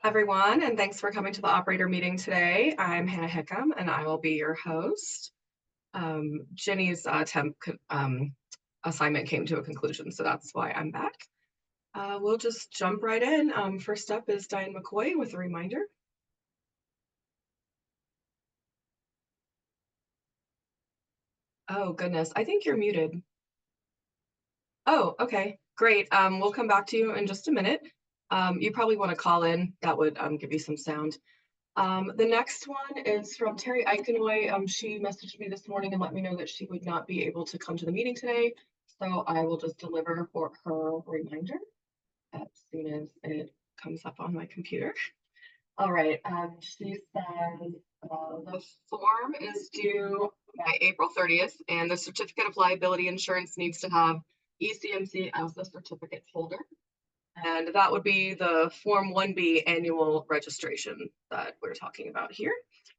Everyone, and thanks for coming to the operator meeting today. I'm Hannah Hickam, and I will be your host. Jenny's temp assignment came to a conclusion, so that's why I'm back. We'll just jump right in. First up is Diane McCoy with a reminder. Oh, goodness. I think you're muted. Oh, okay. Great. We'll come back to you in just a minute. You probably want to call in. That would give you some sound. The next one is from Terry Eichenoy. She messaged me this morning and let me know that she would not be able to come to the meeting today. So I will just deliver for her reminder as soon as it comes up on my computer. All right, she says the form is due by April 30th and the certificate of liability insurance needs to have ECMC as the certificate holder. And that would be the Form 1B annual registration that we're talking about here.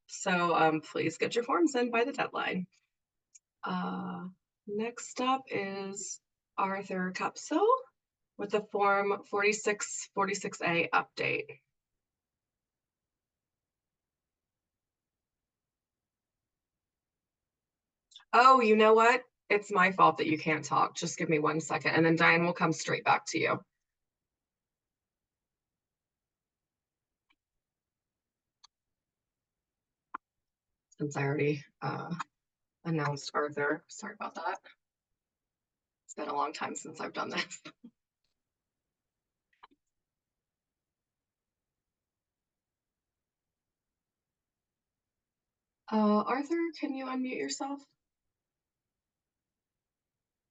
So please get your forms in by the deadline. Next up is Arthur Capsule with the Form 4646A update. Oh, you know what? It's my fault that you can't talk. Just give me 1 second, and then Diane will come straight back to you. Since I already announced Arthur. Sorry about that. It's been a long time since I've done this. Arthur, can you unmute yourself?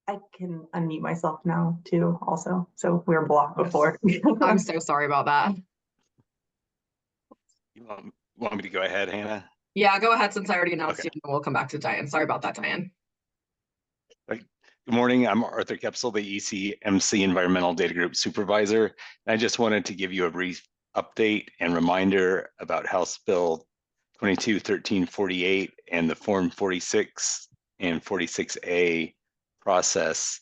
I can unmute myself now too also. So we were blocked before. I'm so sorry about that. You want me to go ahead, Hannah? Yeah, go ahead since I already announced Okay. you, and we'll come back to Diane. Sorry about that, Diane. Good morning, I'm Arthur Kepsel, the ECMC Environmental Data Group Supervisor. And I just wanted to give you a brief update and reminder about House Bill 22-1348 and the Form 46 and 46A process.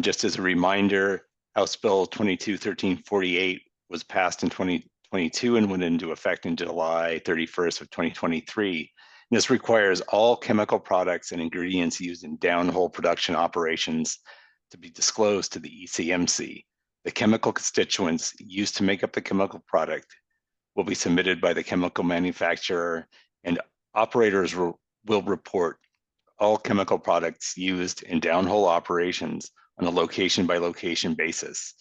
Just as a reminder, House Bill 22-1348 was passed in 2022 and went into effect in July 31st of 2023. This requires all chemical products and ingredients used in downhole production operations to be disclosed to the ECMC. The chemical constituents used to make up the chemical product will be submitted by the chemical manufacturer, and operators will report all chemical products used in downhole operations on a location-by-location basis.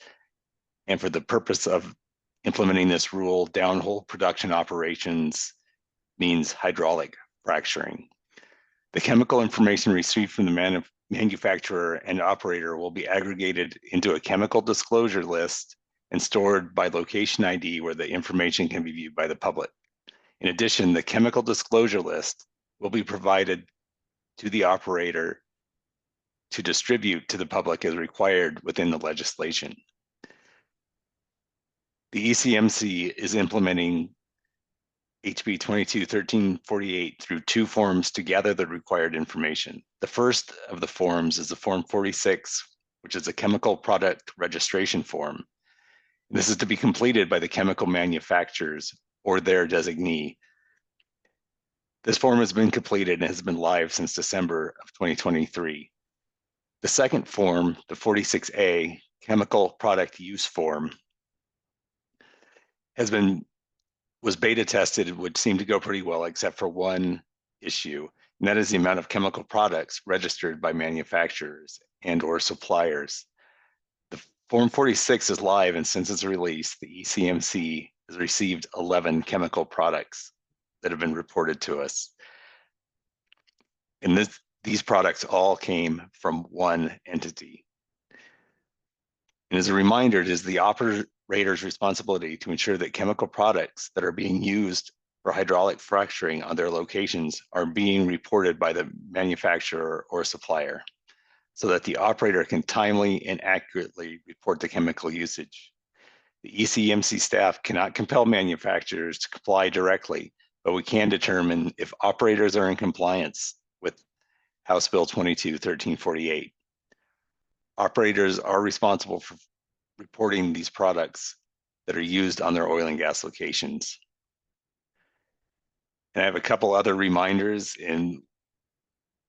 And for the purpose of implementing this rule, downhole production operations means hydraulic fracturing. The chemical information received from the manufacturer and operator will be aggregated into a chemical disclosure list and stored by location ID where the information can be viewed by the public. In addition, the chemical disclosure list will be provided to the operator to distribute to the public as required within the legislation. The ECMC is implementing HB 22-1348 through two forms to gather the required information. The first of the forms is the Form 46, which is a chemical product registration form. This is to be completed by the chemical manufacturers or their designee. This form has been completed and has been live since December of 2023. The second form, the 46A, chemical product use form, was beta tested. It would seem to go pretty well, except for one issue, and that is the amount of chemical products registered by manufacturers and or suppliers. The Form 46 is live, and since its release, the ECMC has received 11 chemical products that have been reported to us. And these products all came from one entity. And as a reminder, it is the operator's responsibility to ensure that chemical products that are being used for hydraulic fracturing on their locations are being reported by the manufacturer or supplier so that the operator can timely and accurately report the chemical usage. The ECMC staff cannot compel manufacturers to comply directly, but we can determine if operators are in compliance with House Bill 22-1348. Operators are responsible for reporting these products that are used on their oil and gas locations. And I have a couple other reminders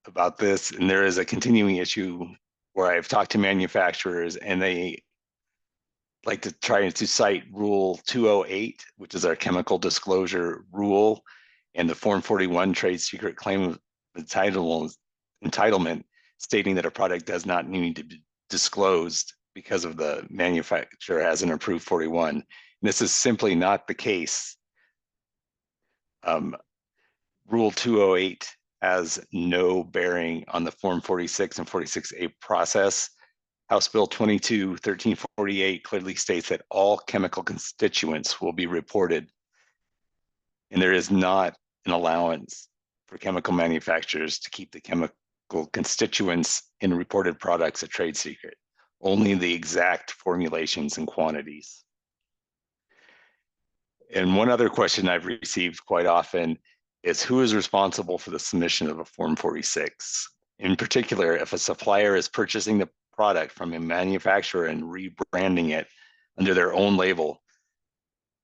about this, and there is a continuing issue where I've talked to manufacturers and they like to try to cite Rule 208, which is our chemical disclosure rule, and the Form 41 trade secret claim of entitlement, stating that a product does not need to be disclosed because of the manufacturer has an approved 41. And this is simply not the case. Rule 208 has no bearing on the Form 46 and 46A process. House Bill 22-1348 clearly states that all chemical constituents will be reported, and there is not an allowance for chemical manufacturers to keep the chemical constituents in reported products a trade secret, only the exact formulations and quantities. And one other question I've received quite often is who is responsible for the submission of a Form 46? In particular, if a supplier is purchasing the product from a manufacturer and rebranding it under their own label,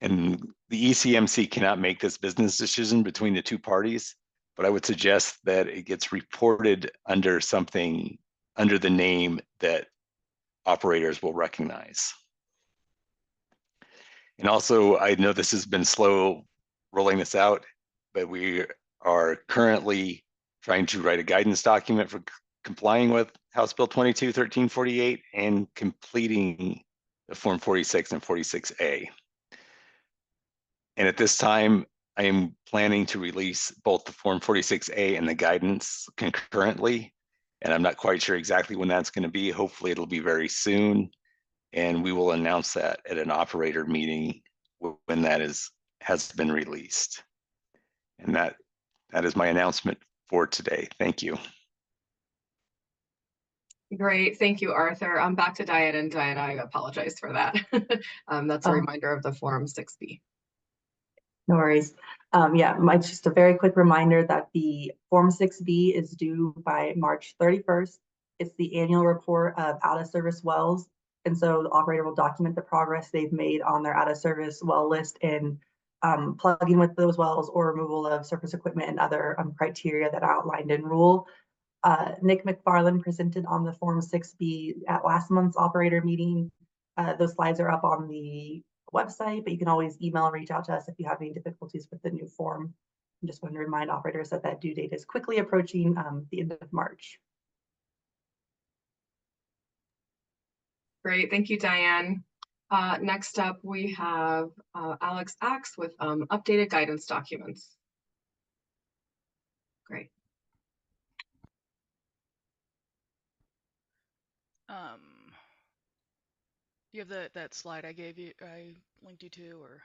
and the ECMC cannot make this business decision between the two parties, but I would suggest that it gets reported under something, under the name that operators will recognize. And also, I know this has been slow rolling this out, but we are currently trying to write a guidance document for complying with House Bill 22-1348 and completing the Form 46 and 46A. And at this time, I am planning to release both the Form 46A and the guidance concurrently. And I'm not quite sure exactly when that's going to be. Hopefully it'll be very soon. And we will announce that at an operator meeting when that has been released. And that is my announcement for today. Thank you. Great, thank you, Arthur. I'm back to Diane, and Diane, I apologize for that. That's a reminder of the Form 6B. No worries. Yeah, just a very quick reminder that the Form 6B is due by March 31st. It's the annual report of out-of-service wells. And so the operator will document the progress they've made on their out-of-service well list and plugging with those wells or removal of surface equipment and other criteria that are outlined in rule. Nick McFarland presented on the Form 6B at last month's operator meeting. Those slides are up on the website, but you can always email and reach out to us if you have any difficulties with the new form. I just want to remind operators that that due date is quickly approaching the end of March. Great, thank you, Diane. Next up, we have Alex Axe with updated guidance documents. Great. You have that slide I gave you, I linked you to, or?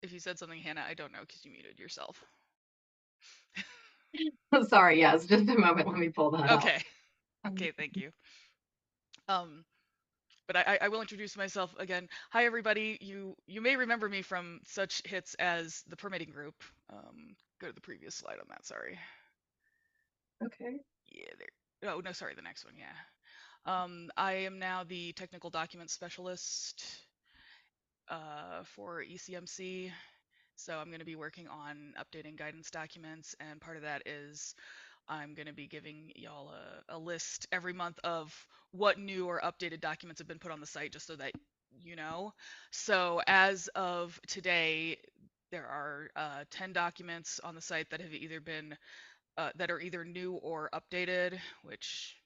If you said something, Hannah, I don't know because you muted yourself. Sorry, yes, just a moment. Let me pull that up. Okay. Okay, thank you. But I will introduce myself again. Hi, everybody. You may remember me from such hits as the permitting group. Go to the previous slide on that. Sorry. Okay. Yeah, there. Oh no, sorry. The next one. Yeah. I am now the technical document specialist for ECMC. So I'm going to be working on updating guidance documents, and part of that is I'm going to be giving y'all a list every month of what new or updated documents have been put on the site, just so that you know. So as of today, there are 10 documents on the site that have either been that are either new or updated, which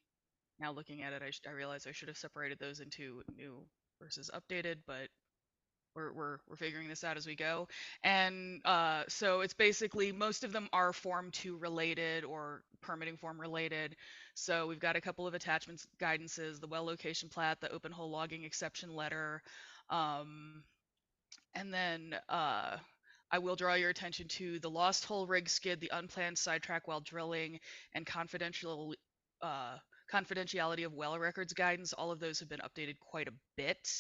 now looking at it, I realize I should have separated those into new versus updated, but we're figuring this out as we go. And so it's basically, most of them are Form 2 related or permitting form related. So we've got a couple of attachments, guidances, the well location plat, the open hole logging exception letter. And then I will draw your attention to the lost hole rig skid, the unplanned sidetrack while drilling, and confidentiality of well records guidance. All of those have been updated quite a bit.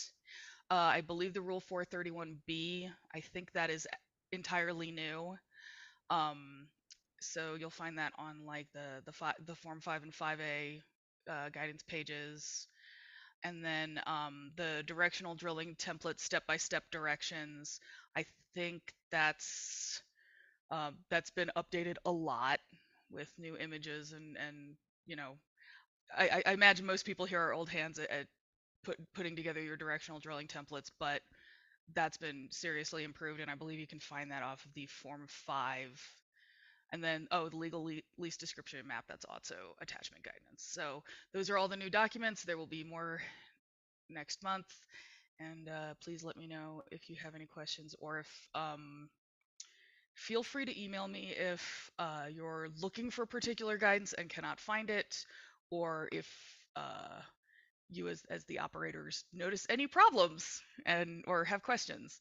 I believe the Rule 431B, I think that is entirely new. So you'll find that on like the Form 5 and 5A guidance pages. And then the directional drilling template step-by-step directions. I think that's been updated a lot with new images and you know, I imagine most people here are old hands at putting together your directional drilling templates, but that's been seriously improved, and I believe you can find that off of the Form 5. And then, oh, the legal lease description map, that's also attachment guidance. So those are all the new documents. There will be more next month. And please let me know if you have any questions, or if feel free to email me if you're looking for particular guidance and cannot find it, or if you as the operators notice any problems and or have questions.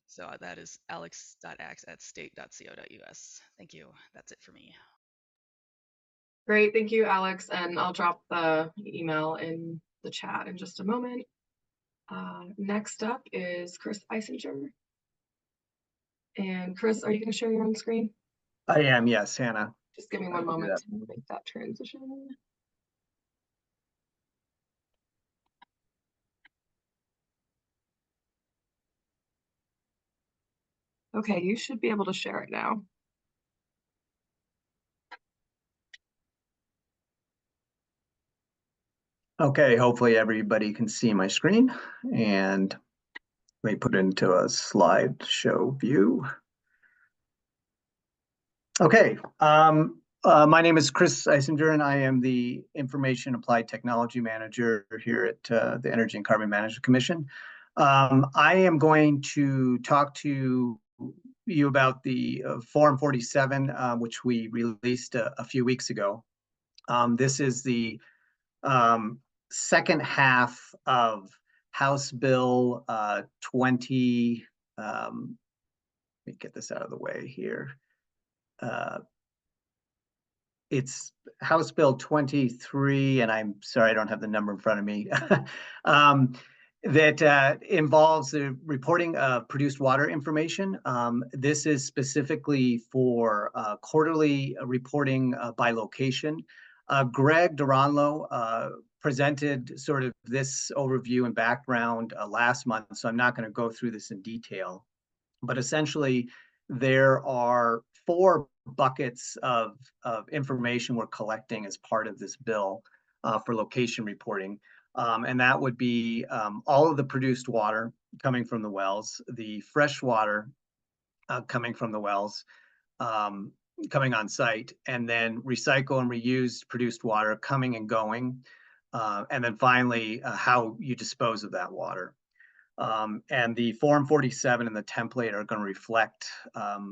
So that is alex.ax@state.co.us. Thank you. That's it for me. Great, thank you, Alex. And I'll drop the email in the chat in just a moment. Next up is Chris Eisinger. And Chris, are you going to share your own screen? I am, yes, Hannah. Just give me one moment to make that transition. Okay, you should be able to share it now. Okay, hopefully everybody can see my screen, and let me put it into a slideshow view. Okay, my name is Chris Eisinger, and I am the Information Applied Technology Manager here at the Energy and Carbon Management Commission. I am going to talk to you about the Form 47, which we released a few weeks ago. This is the second half of House Bill 20. Let me get this out of the way here. It's House Bill 23, and I'm sorry, I don't have the number in front of me, that involves the reporting of produced water information. This is specifically for quarterly reporting by location. Greg Duranlo presented sort of this overview and background last month, so I'm not going to go through this in detail. But essentially, there are 4 buckets of information we're collecting as part of this bill for location reporting. And that would be all of the produced water coming from the wells, the fresh water coming from the wells, coming on site, and then recycle and reused produced water coming and going. And then finally, how you dispose of that water. And the Form 47 and the template are going to reflect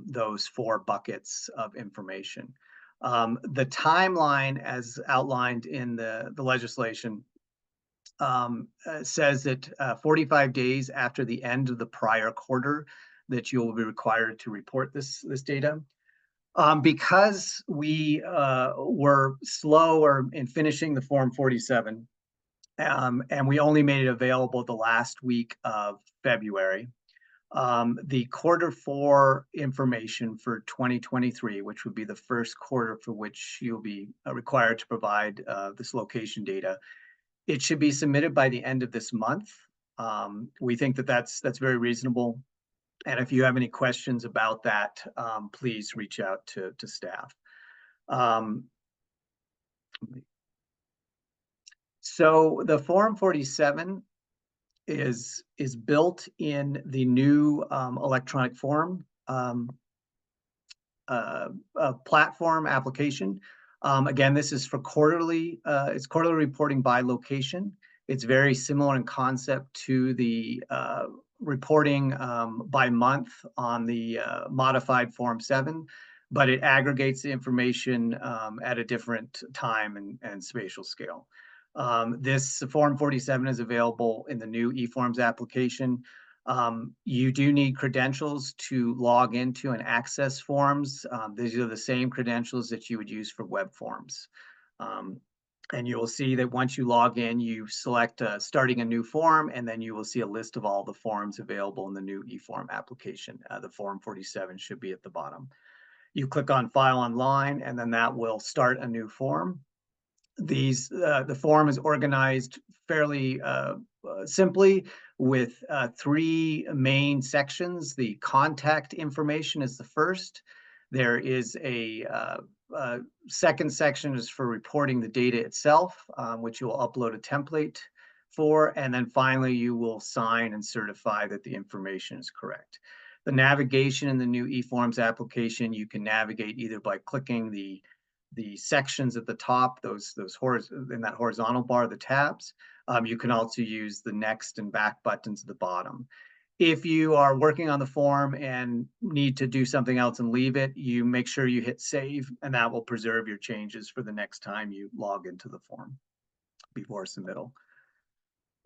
those 4 buckets of information. The timeline, as outlined in the legislation, says that 45 days after the end of the prior quarter that you will be required to report this data. Because we were slower in finishing the Form 47, and we only made it available the last week of February. The Q4 information for 2023, which would be the first quarter for which you'll be required to provide this location data, it should be submitted by the end of this month. We think that that's very reasonable. And if you have any questions about that, please reach out to staff. So the Form 47 is built in the new electronic form platform application. Again, this is for quarterly. It's quarterly reporting by location. It's very similar in concept to the reporting by month on the modified Form 7, but it aggregates the information at a different time and spatial scale. This Form 47 is available in the new eForms application. You do need credentials to log into and access forms. These are the same credentials that you would use for web forms. And you will see that once you log in, you select starting a new form, and then you will see a list of all the forms available in the new eForm application. The form 47 should be at the bottom. You click on File Online, and then that will start a new form. The form is organized fairly simply with three main sections. The contact information is the first. There is a second section is for reporting the data itself, which you will upload a template for. And then finally, you will sign and certify that the information is correct. The navigation in the new eForms application, you can navigate either by clicking the sections at the top, those in that horizontal bar, the tabs. You can also use the next and back buttons at the bottom. If you are working on the form and need to do something else and leave it, you make sure you hit save, and that will preserve your changes for the next time you log into the form before submittal.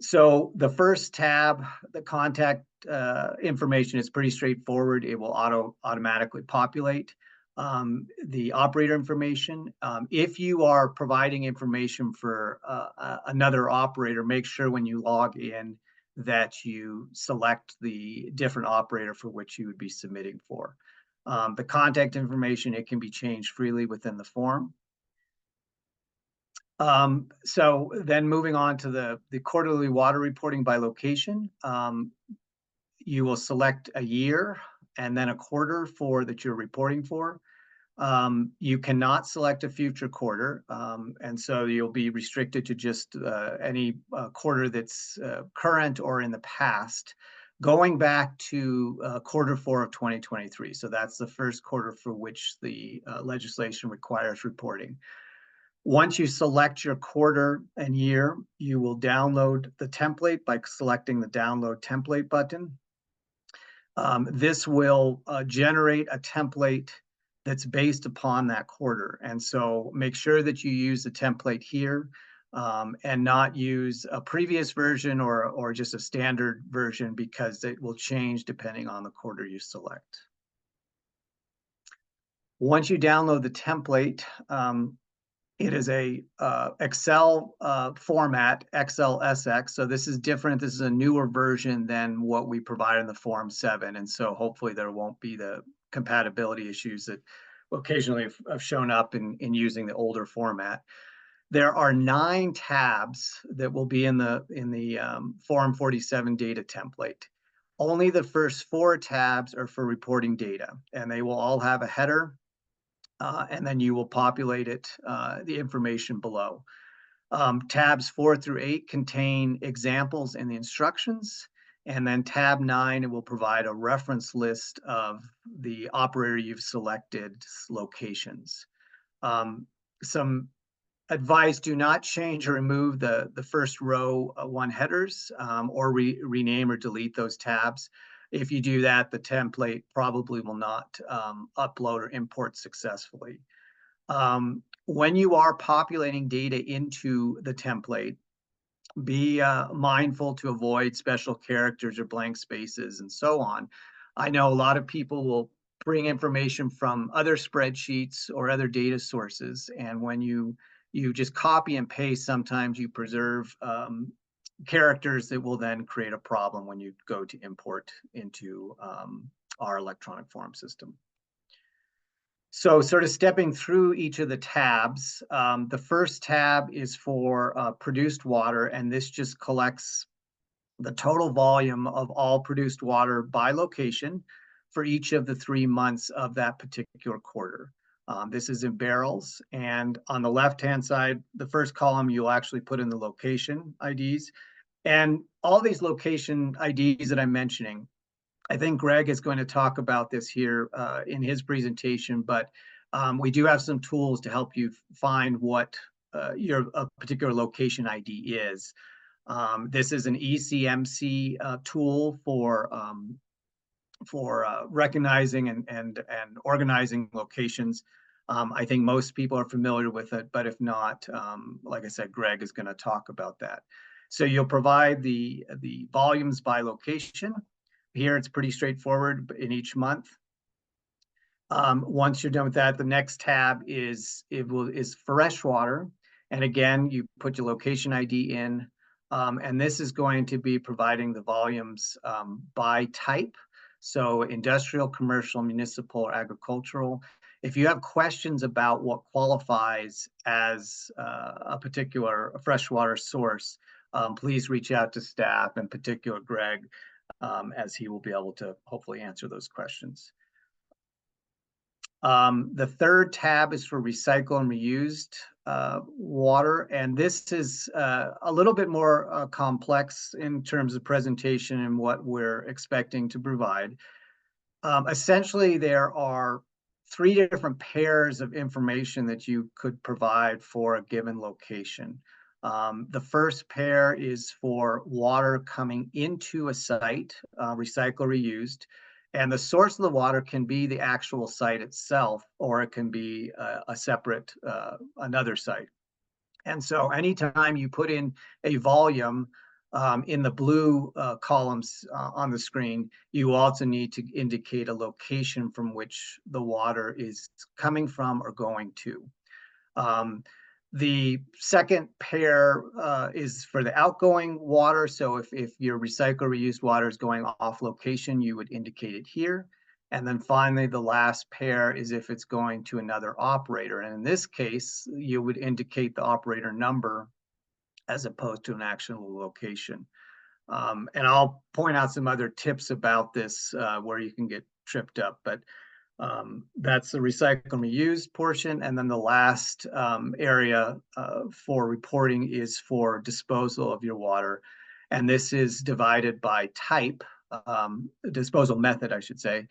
So the first tab, the contact information, is pretty straightforward. It will automatically populate. The operator information. If you are providing information for another operator, make sure when you log in that you select the different operator for which you would be submitting for. The contact information, it can be changed freely within the form. So then moving on to the quarterly water reporting by location, you will select a year and then a quarter that you're reporting for. You cannot select a future quarter, and so you'll be restricted to just any quarter that's current or in the past, going back to quarter 4 of 2023. So that's the first quarter for which the legislation requires reporting. Once you select your quarter and year, you will download the template by selecting the Download Template button. This will generate a template that's based upon that quarter. And so make sure that you use the template here and not use a previous version or just a standard version, because it will change depending on the quarter you select. Once you download the template, it is a Excel format, XLSX. So this is different. This is a newer version than what we provide in the Form 7. And so hopefully there won't be the compatibility issues that occasionally have shown up in using the older format. There are 9 tabs that will be in the Form 47 data template. Only the first 4 tabs are for reporting data, and they will all have a header. And then you will populate the information below. Tabs 4 through 8 contain examples and the instructions. And then tab 9, it will provide a reference list of the operator you've selected locations. Some advice: do not change or remove the first row 1 headers or rename or delete those tabs. If you do that, the template probably will not upload or import successfully. When you are populating data into the template, be mindful to avoid special characters or blank spaces and so on. I know a lot of people will bring information from other spreadsheets or other data sources, and when you just copy and paste, sometimes you preserve characters that will then create a problem when you go to import into our electronic form system. So sort of stepping through each of the tabs, the first tab is for produced water, and this just collects the total volume of all produced water by location for each of the 3 months of that particular quarter. This is in barrels, and on the left-hand side, the first column, you'll actually put in the location IDs. And all these location IDs that I'm mentioning, I think Greg is going to talk about this here in his presentation, but we do have some tools to help you find what your particular location ID is. This is an ECMC tool for recognizing and organizing locations. I think most people are familiar with it, but if not, like I said, Greg is going to talk about that. So you'll provide the volumes by location. Here it's pretty straightforward in each month. Once you're done with that, the next tab is fresh water, And again, you put your location ID in, and this is going to be providing the volumes by type. So industrial, commercial, municipal, or agricultural. If you have questions about what qualifies as a particular freshwater source, please reach out to staff, in particular Greg, as he will be able to hopefully answer those questions. The third tab is for recycle and reused water, and this is a little bit more complex in terms of presentation and what we're expecting to provide. Essentially, there are 3 different pairs of information that you could provide for a given location. The first pair is for water coming into a site, recycle, reused. And the source of the water can be the actual site itself, or it can be a separate, another site. And so anytime you put in a volume in the blue columns on the screen, you also need to indicate a location from which the water is coming from or going to. The second pair is for the outgoing water. So if your recycle reused water is going off location, you would indicate it here. And then finally, the last pair is if it's going to another operator. And in this case, you would indicate the operator number as opposed to an actual location. And I'll point out some other tips about this where you can get tripped up, but that's the recycle and reuse portion. And then the last area for reporting is for disposal of your water. And this is divided by type, disposal method, I should say.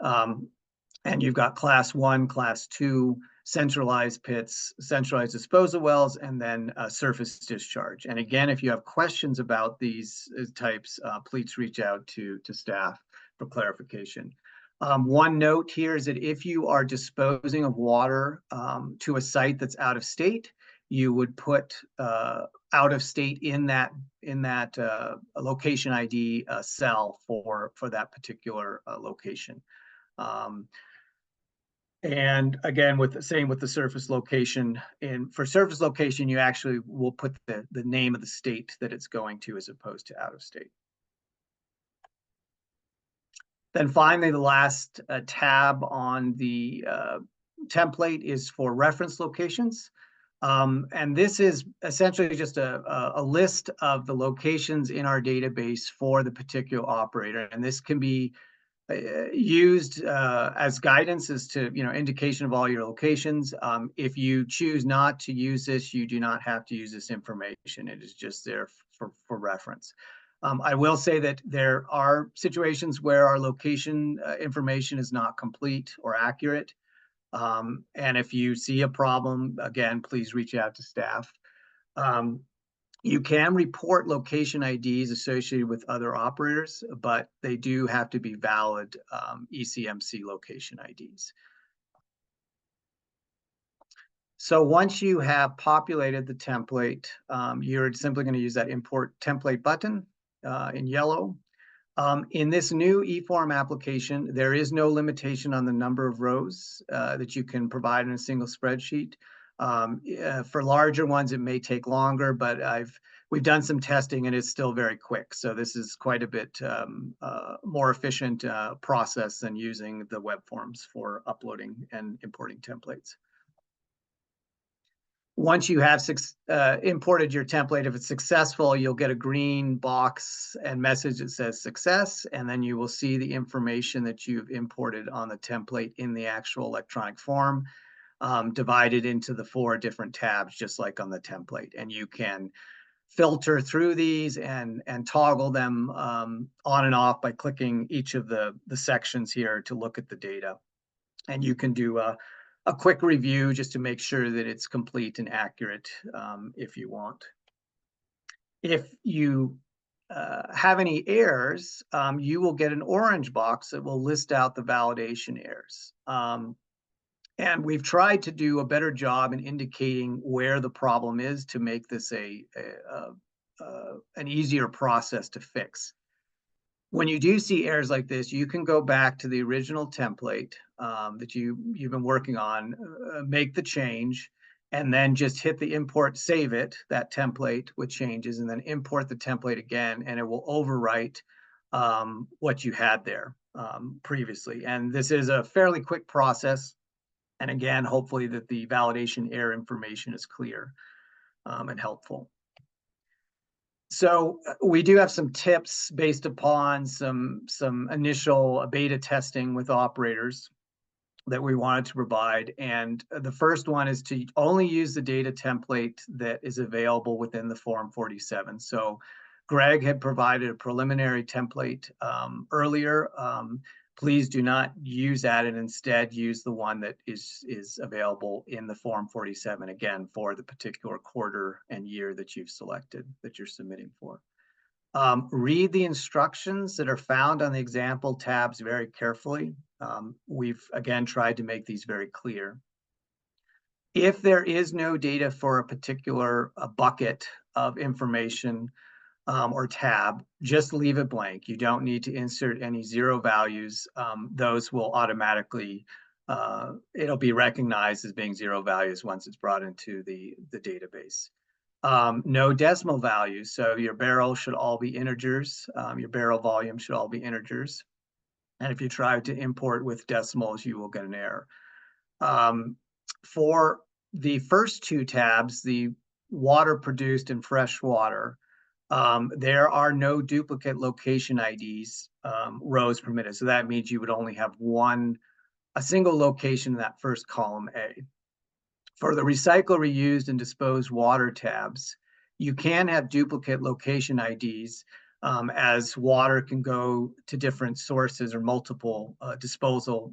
And you've got class 1, class 2, centralized pits, centralized disposal wells, and then surface discharge. And again, if you have questions about these types, please reach out to staff for clarification. One note here is that if you are disposing of water to a site that's out of state, you would put out of state in that location ID cell for that particular location. And again, with the surface location, and for surface location, you actually will put the name of the state that it's going to as opposed to out of state. Then finally, the last tab on the template is for reference locations. And this is essentially just a list of the locations in our database for the particular operator. And this can be used as guidance as to, indication of all your locations. If you choose not to use this, you do not have to use this information. It is just there for reference. I will say that there are situations where our location information is not complete or accurate. And if you see a problem, again, please reach out to staff. You can report location IDs associated with other operators, but they do have to be valid ECMC location IDs. So once you have populated the template, you're simply going to use that import template button in yellow. In this new eForm application, there is no limitation on the number of rows that you can provide in a single spreadsheet. For larger ones, it may take longer, but we've done some testing and it's still very quick. So this is quite a bit more efficient process than using the web forms for uploading and importing templates. Once you have imported your template, if it's successful, you'll get a green box and message that says success, and then you will see the information that you've imported on the template in the actual electronic form, divided into the 4 different tabs, just like on the template. And you can filter through these and toggle them on and off by clicking each of the sections here to look at the data. And you can do a quick review just to make sure that it's complete and accurate if you want. If you have any errors, you will get an orange box that will list out the validation errors. And we've tried to do a better job in indicating where the problem is to make this an easier process to fix. When you do see errors like this, you can go back to the original template that you've been working on, make the change, and then just hit the import, save it, that template with changes, and then import the template again, and it will overwrite what you had there previously. And this is a fairly quick process. And again, hopefully that the validation error information is clear and helpful. So we do have some tips based upon some initial beta testing with operators that we wanted to provide. And the first one is to only use the data template that is available within the Form 47. So Greg had provided a preliminary template earlier. Please do not use that, and instead use the one that is available in the Form 47, again, for the particular quarter and year that you've selected, that you're submitting for. Read the instructions that are found on the example tabs very carefully. We've, again, tried to make these very clear. If there is no data for a particular bucket of information or tab, just leave it blank. You don't need to insert any zero values. Those will automatically, it'll be recognized as being zero values once it's brought into the database. No decimal values, so your barrel should all be integers. Your barrel volume should all be integers. And if you try to import with decimals, you will get an error. For the first two tabs, the water produced and fresh water, there are no duplicate location IDs rows permitted. So that means you would only have a single location in that first column A. For the recycle, reused, and disposed water tabs, you can have duplicate location IDs as water can go to different sources or multiple disposal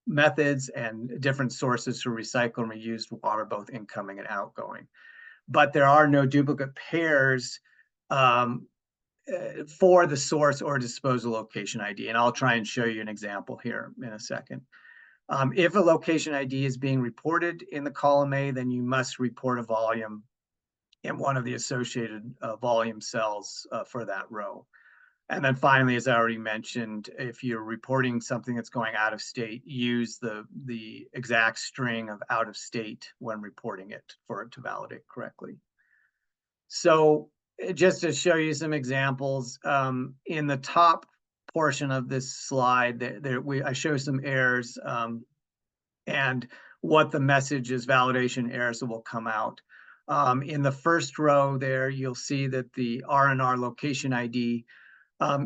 methods and different sources for recycle and reused water, both incoming and outgoing. But there are no duplicate pairs for the source or disposal location ID. And I'll try and show you an example here in a second. If a location ID is being reported in the column A, then you must report a volume in one of the associated volume cells for that row. And then finally, as I already mentioned, if you're reporting something that's going out of state, use the exact string of out of state when reporting it for it to validate correctly. So just to show you some examples, in the top portion of this slide, I show some errors and what the message is, validation errors that will come out. In the first row there, you'll see that the R&R location ID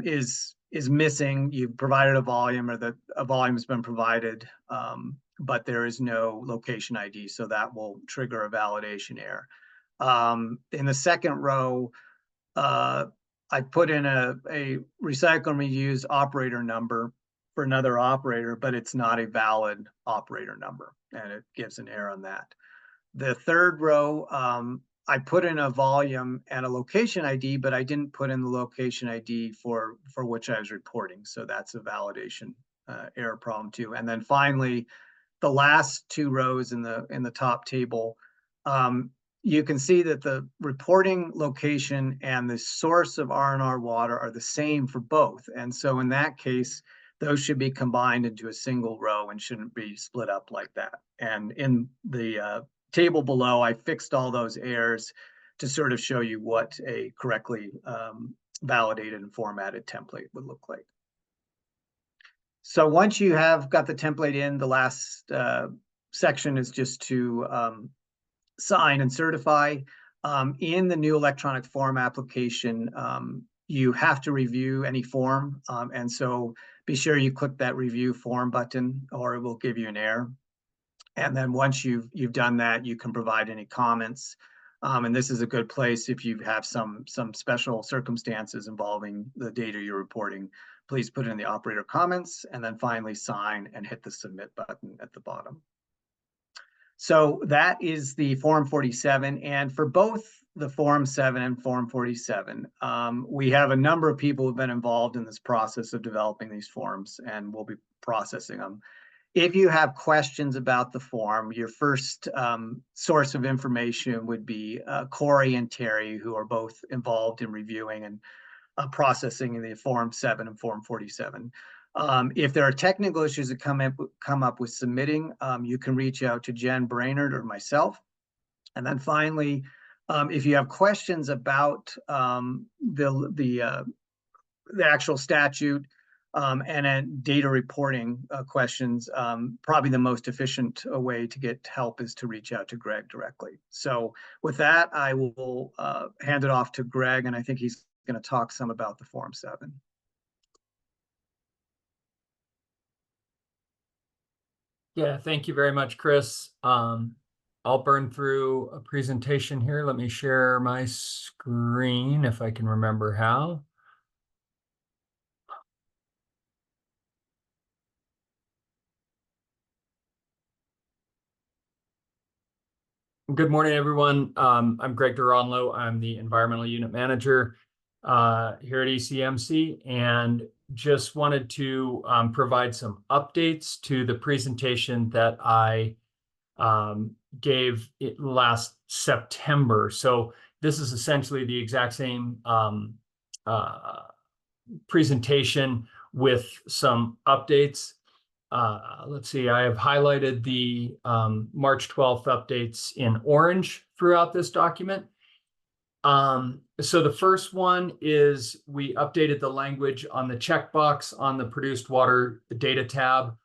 is missing. You've provided a volume, or that a volume has been provided, but there is no location ID, so that will trigger a validation error. In the second row, I put in a recycle and reuse operator number for another operator, but it's not a valid operator number, and it gives an error on that. The third row, I put in a volume and a location ID, but I didn't put in the location ID for which I was reporting. So that's a validation error problem too. And then finally, the last two rows in the top table, you can see that the reporting location and the source of R&R water are the same for both. And so in that case, those should be combined into a single row and shouldn't be split up like that. And in the table below, I fixed all those errors to sort of show you what a correctly validated and formatted template would look like. So once you have got the template in, the last section is just to sign and certify. In the new electronic form application, you have to review any form. And so be sure you click that review form button, or it will give you an error. And then once you've done that, you can provide any comments. And this is a good place if you have some special circumstances involving the data you're reporting. Please put it in the operator comments, and then finally sign and hit the submit button at the bottom. So that is the Form 47. And for both the Form 7 and Form 47, we have a number of people who've been involved in this process of developing these forms, and we'll be processing them. If you have questions about the form, your first source of information would be Corey and Terry, who are both involved in reviewing and processing in the Form 7 and Form 47. If there are technical issues that come up with submitting, you can reach out to Jen Brainerd or myself, And then finally, if you have questions about the actual statute and then data reporting questions, probably the most efficient way to get help is to reach out to Greg directly. So with that, I will hand it off to Greg, and I think he's going to talk some about the Form 7. Yeah, thank you very much, Chris. I'll burn through a presentation here. Let me share my screen if I can remember how. Good morning, everyone. I'm Greg Duranlo. I'm the Environmental Unit Manager here at ECMC, and just wanted to provide some updates to the presentation that I gave it last September. So this is essentially the exact same presentation with some updates. Let's see, I have highlighted the March 12th updates in orange throughout this document. So the first one is we updated the language on the checkbox on the produced water data tab.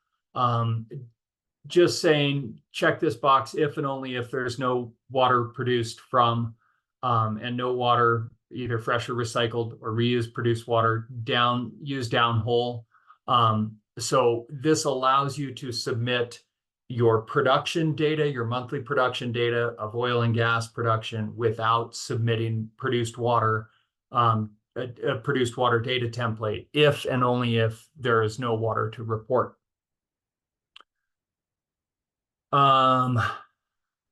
Just saying, check this box if and only if there's no water produced from and no water, either fresh or recycled or reused produced water used downhole. So this allows you to submit your production data, your monthly production data of oil and gas production without submitting produced water, a produced water data template, if and only if there is no water to report. I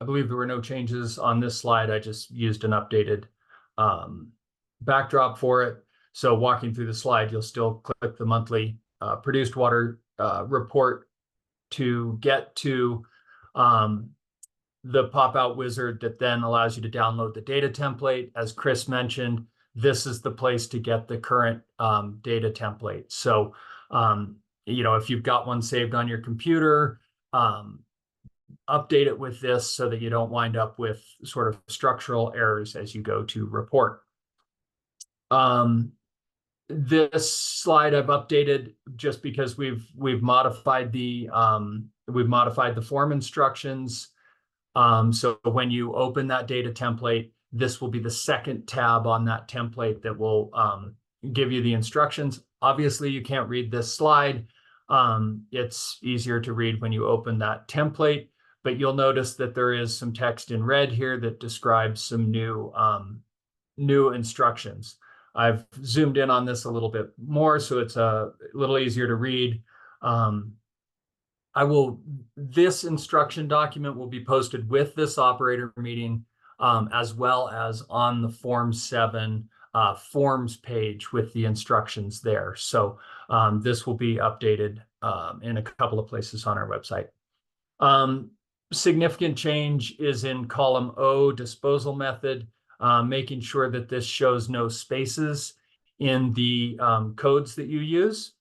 believe there were no changes on this slide. I just used an updated backdrop for it. So walking through the slide, you'll still click the monthly produced water report to get to the pop-out wizard that then allows you to download the data template. As Chris mentioned, this is the place to get the current data template. So, if you've got one saved on your computer, update it with this so that you don't wind up with sort of structural errors as you go to report. This slide I've updated just because we've modified the form instructions. So when you open that data template, this will be the second tab on that template that will give you the instructions. Obviously, you can't read this slide. It's easier to read when you open that template, but you'll notice that there is some text in red here that describes some new instructions. I've zoomed in on this a little bit more, so it's a little easier to read. This instruction document will be posted with this operator meeting, as well as on the Form 7 forms page with the instructions there. So this will be updated in a couple of places on our website. Significant change is in column O, disposal method, making sure that this shows no spaces in the codes that you use.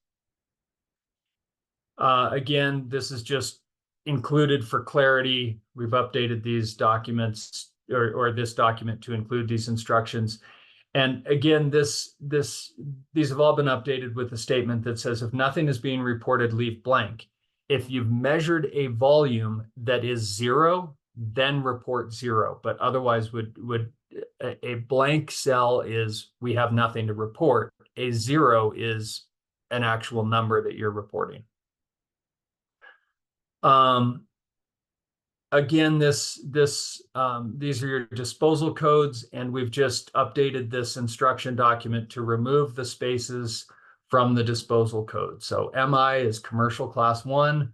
Again, this is just included for clarity. We've updated these documents or this document to include these instructions. And again, these have all been updated with a statement that says, if nothing is being reported, leave blank. If you've measured a volume that is 0, then report 0. But otherwise, a blank cell is we have nothing to report. A 0 is an actual number that you're reporting. Again, these are your disposal codes, and we've just updated this instruction document to remove the spaces from the disposal code. So MI is commercial class 1.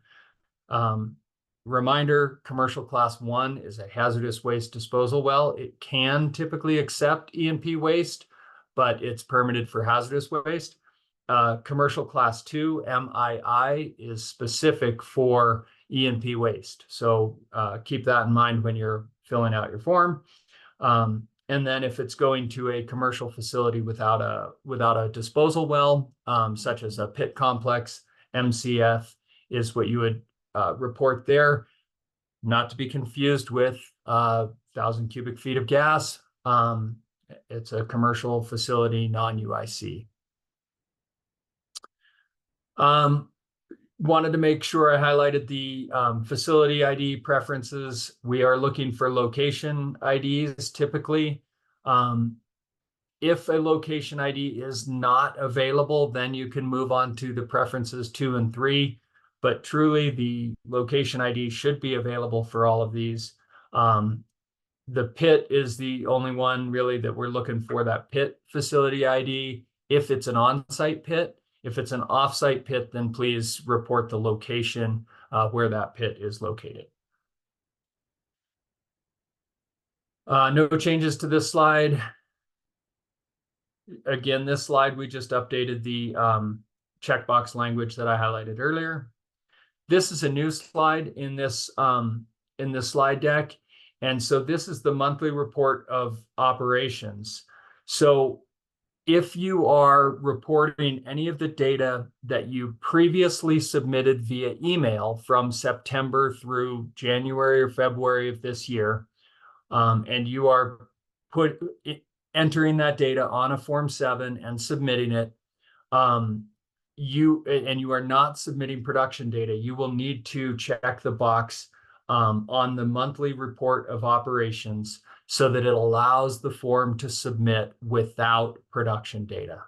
Reminder, commercial class 1 is a hazardous waste disposal well. It can typically accept E&P waste, but it's permitted for hazardous waste. Commercial class 2, MII, is specific for E&P waste. So keep that in mind when you're filling out your form. And then if it's going to a commercial facility without a disposal well, such as a pit complex, MCF is what you would report there. Not to be confused with 1,000 cubic feet of gas. It's a commercial facility, non-UIC. Wanted to make sure I highlighted the facility ID preferences. We are looking for location IDs typically. If a location ID is not available, then you can move on to the preferences 2 and 3. But truly, the location ID should be available for all of these. The pit is the only one really that we're looking for, that pit facility ID, if it's an on-site pit. If it's an off-site pit, then please report the location where that pit is located. No changes to this slide. Again, this slide, we just updated the checkbox language that I highlighted earlier. This is a new slide in this slide deck. And so this is the monthly report of operations. So if you are reporting any of the data that you previously submitted via email from September through January or February of this year, and you are entering that data on a Form 7 and submitting it, you are not submitting production data, you will need to check the box on the monthly report of operations so that it allows the form to submit without production data.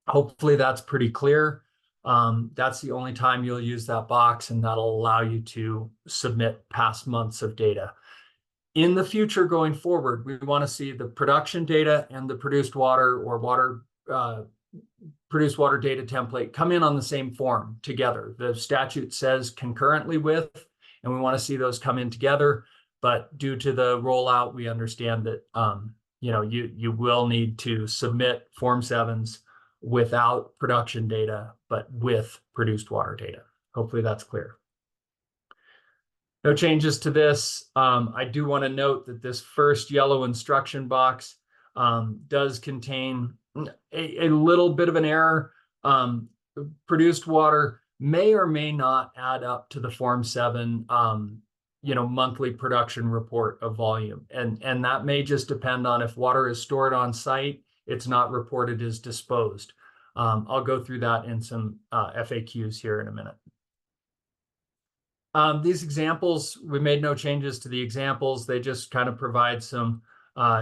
Hopefully that's pretty clear. That's the only time you'll use that box, and that'll allow you to submit past months of data. In the future going forward, we want to see the production data and the produced water or produced water data template come in on the same form together. The statute says concurrently with, and we want to see those come in together. But due to the rollout, we understand that you will need to submit Form 7s without production data, but with produced water data. Hopefully that's clear. No changes to this. I do want to note that this first yellow instruction box does contain a little bit of an error. Produced water may or may not add up to the Form 7 monthly production report of volume. And that may just depend on if water is stored on site, it's not reported as disposed. I'll go through that in some FAQs here in a minute. These examples, we made no changes to the examples. They just kind of provide some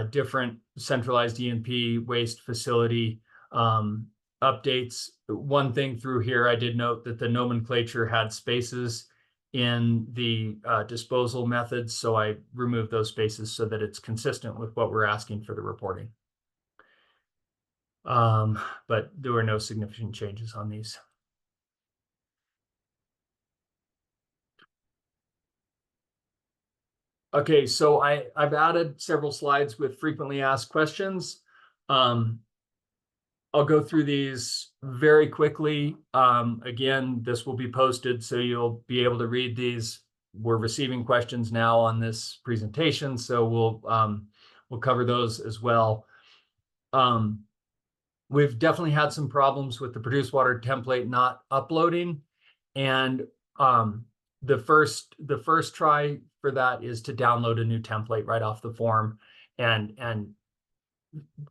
different centralized E&P waste facility updates. One thing through here, I did note that the nomenclature had spaces in the disposal methods, so I removed those spaces so that it's consistent with what we're asking for the reporting. But there were no significant changes on these. Okay, so I've added several slides with frequently asked questions. I'll go through these very quickly. Again, this will be posted, so you'll be able to read these. We're receiving questions now on this presentation, so we'll cover those as well. We've definitely had some problems with the produced water template not uploading, and the first try for that is to download a new template right off the form and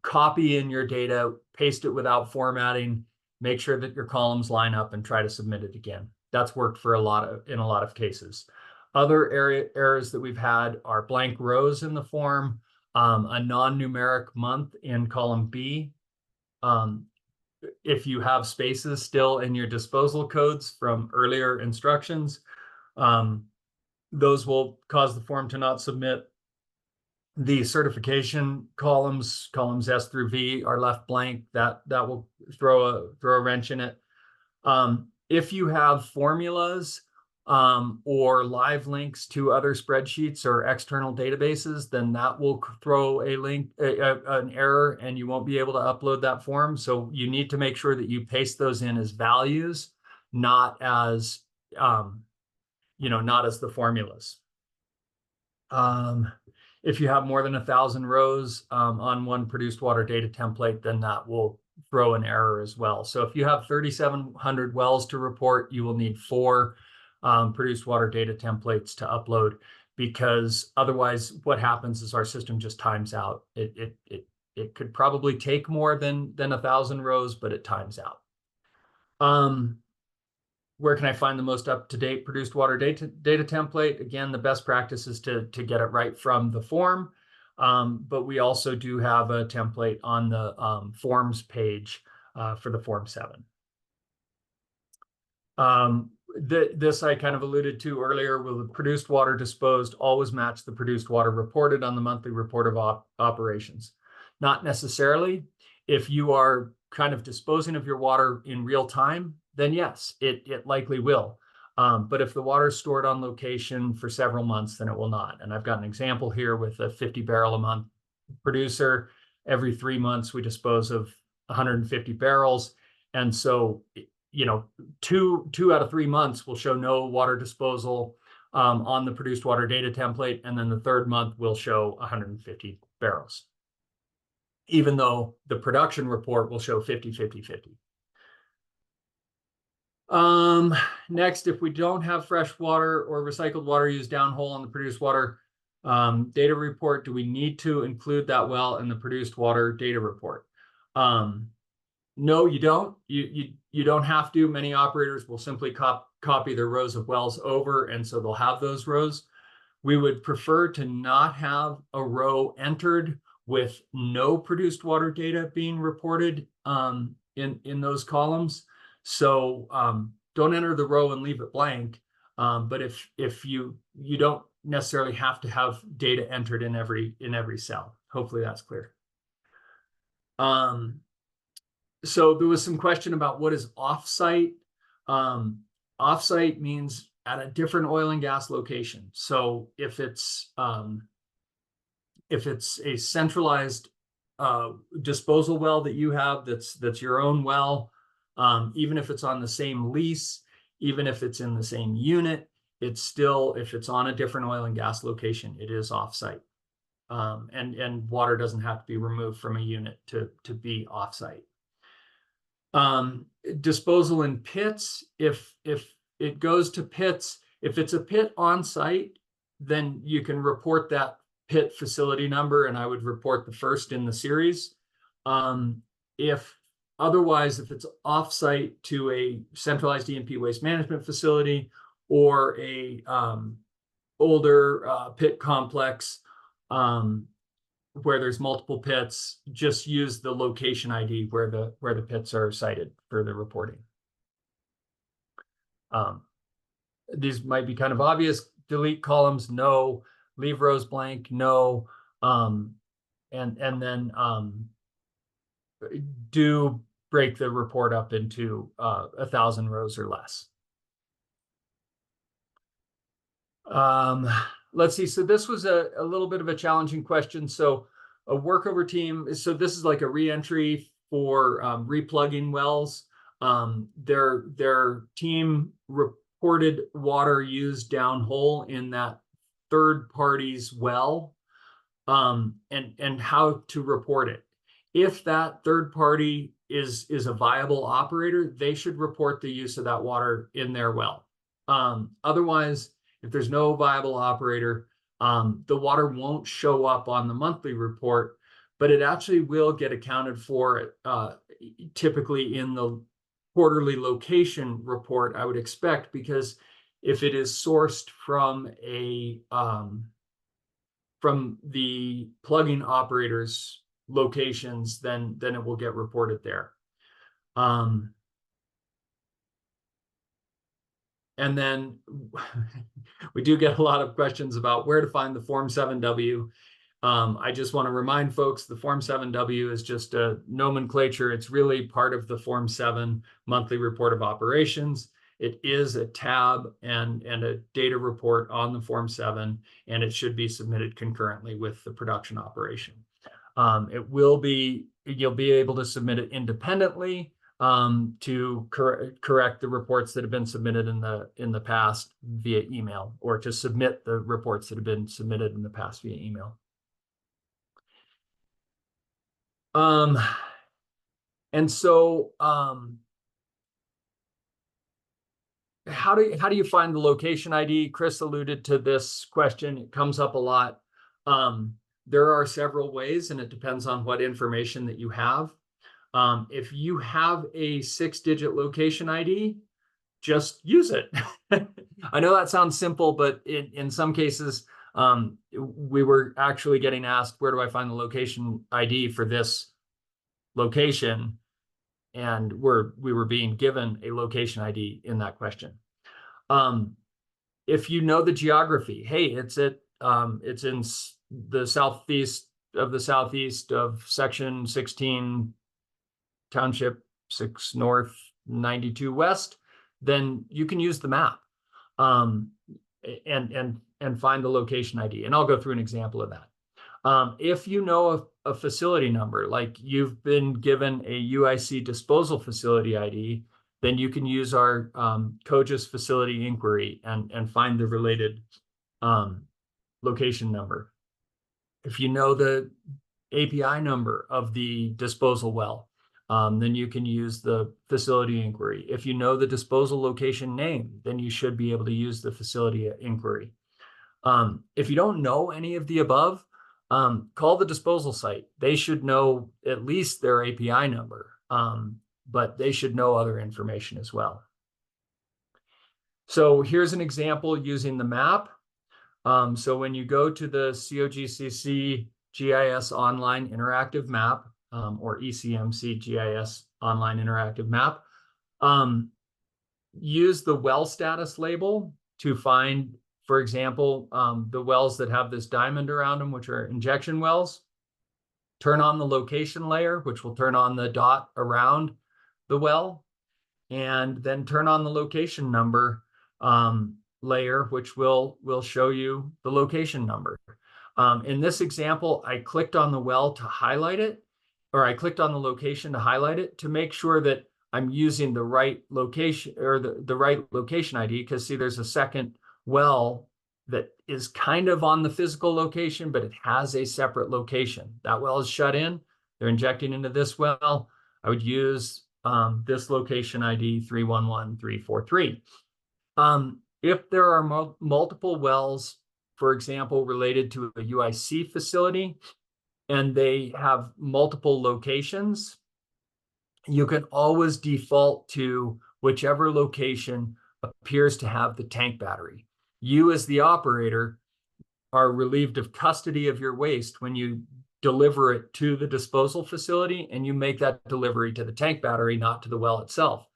copy in your data, paste it without formatting, make sure that your columns line up, and try to submit it again. That's worked for in a lot of cases. Other errors that we've had are blank rows in the form, a non-numeric month in column B. If you have spaces still in your disposal codes from earlier instructions, those will cause the form to not submit. The certification columns S through V are left blank. That will throw a wrench in it. If you have formulas or live links to other spreadsheets or external databases, then that will throw an error, and you won't be able to upload that form. So you need to make sure that you paste those in as values, not as not as the formulas. If you have more than 1,000 rows on one produced water data template, then that will throw an error as well. So if you have 3,700 wells to report, you will need 4 produced water data templates to upload. because otherwise what happens is our system just times out. It could probably take more than 1,000 rows, but it times out. Where can I find the most up-to-date produced water data template? Again, the best practice is to get it right from the form, but we also do have a template on the forms page for the Form 7. This I kind of alluded to earlier. Will the produced water disposed always match the produced water reported on the monthly report of operations? Not necessarily. If you are kind of disposing of your water in real time, then yes, it likely will. But if the water is stored on location for several months, then it will not. And I've got an example here with a 50 barrel a month producer. Every 3 months, we dispose of 150 barrels. And so, you know, two out of 3 months will show no water disposal on the produced water data template. And then the third month will show 150 barrels, even though the production report will show 50, 50, 50. Next, if we don't have fresh water or recycled water used downhole on the produced water data report, do we need to include that well in the produced water data report? No, you don't. You don't have to. Many operators will simply copy their rows of wells over, and so they'll have those rows. We would prefer to not have a row entered with no produced water data being reported in those columns. So don't enter the row and leave it blank. But if you don't necessarily have to have data entered in every cell. Hopefully that's clear. So there was some question about what is offsite. Offsite means at a different oil and gas location. So if it's a centralized disposal well that you have, that's your own well, even if it's on the same lease, even if it's in the same unit, it's still, if it's on a different oil and gas location, it is offsite. And water doesn't have to be removed from a unit to be offsite. Disposal in pits, if it goes to pits, if it's a pit on site, then you can report that pit facility number, and I would report the first in the series. If otherwise, if it's offsite to a centralized E&P waste management facility or a older pit complex where there's multiple pits, just use the location ID where the pits are cited for the reporting. These might be kind of obvious. Delete columns, no. Leave rows blank, no. And then do break the report up into 1,000 rows or less. Let's see. So this was a little bit of a challenging question. So a workover team. So this is like a reentry for replugging wells. Their team reported water used downhole in that third party's well, and how to report it. If that third party is a viable operator, they should report the use of that water in their well. Otherwise, if there's no viable operator, the water won't show up on the monthly report, but it actually will get accounted for typically in the quarterly location report, I would expect, because if it is sourced from from the plugging operator's locations, then it will get reported there. And then we do get a lot of questions about where to find the Form 7W. I just want to remind folks the Form 7W is just a nomenclature. It's really part of the Form 7 monthly report of operations. It is a tab and a data report on the Form 7, and it should be submitted concurrently with the production operation. It will be, you'll be able to submit it independently to correct the reports that have been submitted in the past via email, or to submit the reports that have been submitted in the past via email. And so how do you find the location ID? Chris alluded to this question. It comes up a lot. There are several ways, and it depends on what information that you have. If you have a 6-digit location ID, just use it. I know that sounds simple, but in some cases, we were actually getting asked, where do I find the location ID for this location? And we were being given a location ID in that question. If you know the geography, hey, it's in the southeast of section 16, township 6 north, 92 west, then you can use the map and find the location ID. And I'll go through an example of that. If you know a facility number, like you've been given a UIC disposal facility ID, then you can use our COGIS facility inquiry and find the related location number. If you know the API number of the disposal well, then you can use the facility inquiry. If you know the disposal location name, then you should be able to use the facility inquiry. If you don't know any of the above, call the disposal site. They should know at least their API number, but they should know other information as well. So here's an example using the map. So when you go to the COGCC GIS Online Interactive Map, or ECMC GIS Online Interactive Map, use the well status label to find, for example, the wells that have this diamond around them, which are injection wells. Turn on the location layer, which will turn on the dot around the well, and then turn on the location number layer, which will show you the location number. In this example, I clicked on the well to highlight it, or I clicked on the location to highlight it to make sure that I'm using the right location, or the right location ID, because see, there's a second well that is kind of on the physical location, but it has a separate location. That well is shut in. They're injecting into this well. I would use this location ID 311343. If there are multiple wells, for example, related to a UIC facility, and they have multiple locations, you can always default to whichever location appears to have the tank battery. You, as the operator, are relieved of custody of your waste when you deliver it to the disposal facility, and you make that delivery to the tank battery, not to the well itself.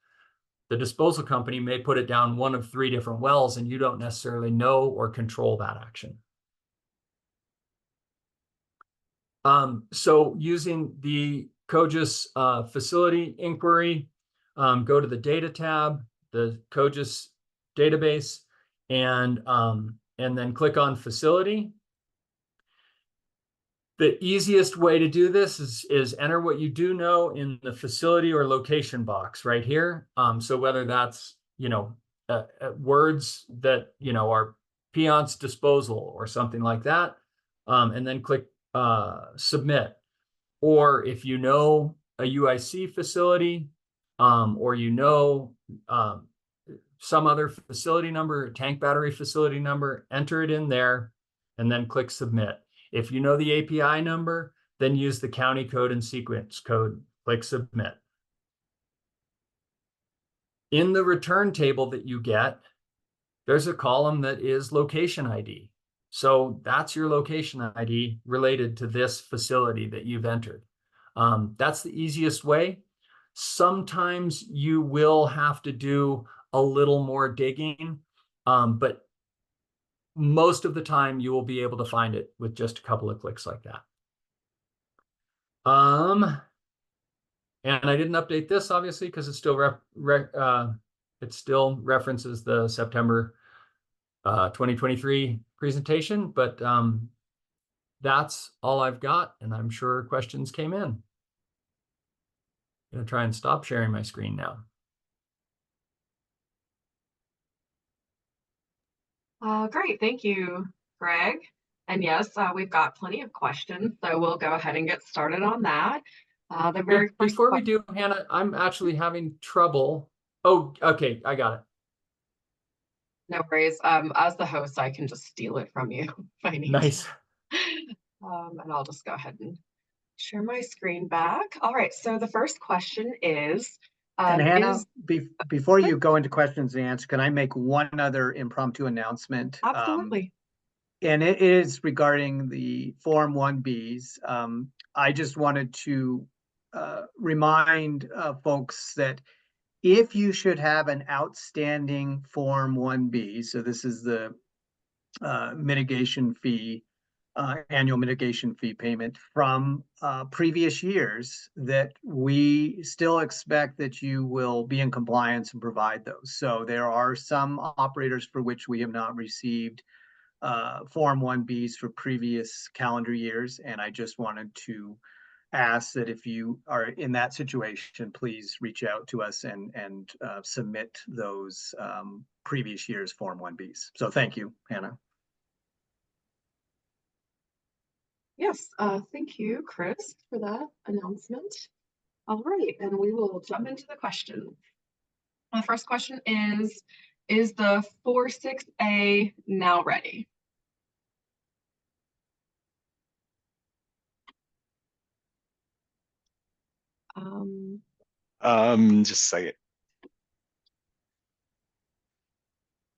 The disposal company may put it down one of 3 different wells, and you don't necessarily know or control that action. So using the COGIS facility inquiry, go to the data tab, the COGIS database, and then click on facility. The easiest way to do this is enter what you do know in the facility or location box right here. So whether that's, words that, are Peon's disposal or something like that, and then click submit. Or if you know a UIC facility, or some other facility number, tank battery facility number, enter it in there, and then click submit. If you know the API number, then use the county code and sequence code, click submit. In the return table that you get, there's a column that is location ID. So that's your location ID related to this facility that you've entered. That's the easiest way. Sometimes you will have to do a little more digging, but most of the time you will be able to find it with just a couple of clicks like that. And I didn't update this obviously because it still references the September 2023 presentation, but that's all I've got, and I'm sure questions came in. I'm gonna try and stop sharing my screen now. Great, thank you, Greg. And yes, we've got plenty of questions, so we'll go ahead and get started on that. The very first Before we do, Hannah, I'm actually having trouble. Oh, okay, I got it. No worries. As the host, I can just steal it from you if I need Nice. to. And I'll just go ahead and share my screen back. All right, so the first question is, And Hannah, is before you go into questions and answers, can I make one other impromptu announcement? absolutely. And it is regarding the Form 1Bs. I just wanted to remind folks that if you should have an outstanding Form 1B, so this is the mitigation fee, annual mitigation fee payment from previous years, that we still expect that you will be in compliance and provide those. So there are some operators for which we have not received Form 1Bs for previous calendar years, and I just wanted to ask that if you are in that situation, please reach out to us and submit those previous year's Form 1Bs. So thank you, Hannah. Yes, thank you, Chris, for that announcement. All right, and we will jump into the question. My first question is the 46A now ready? Just a second.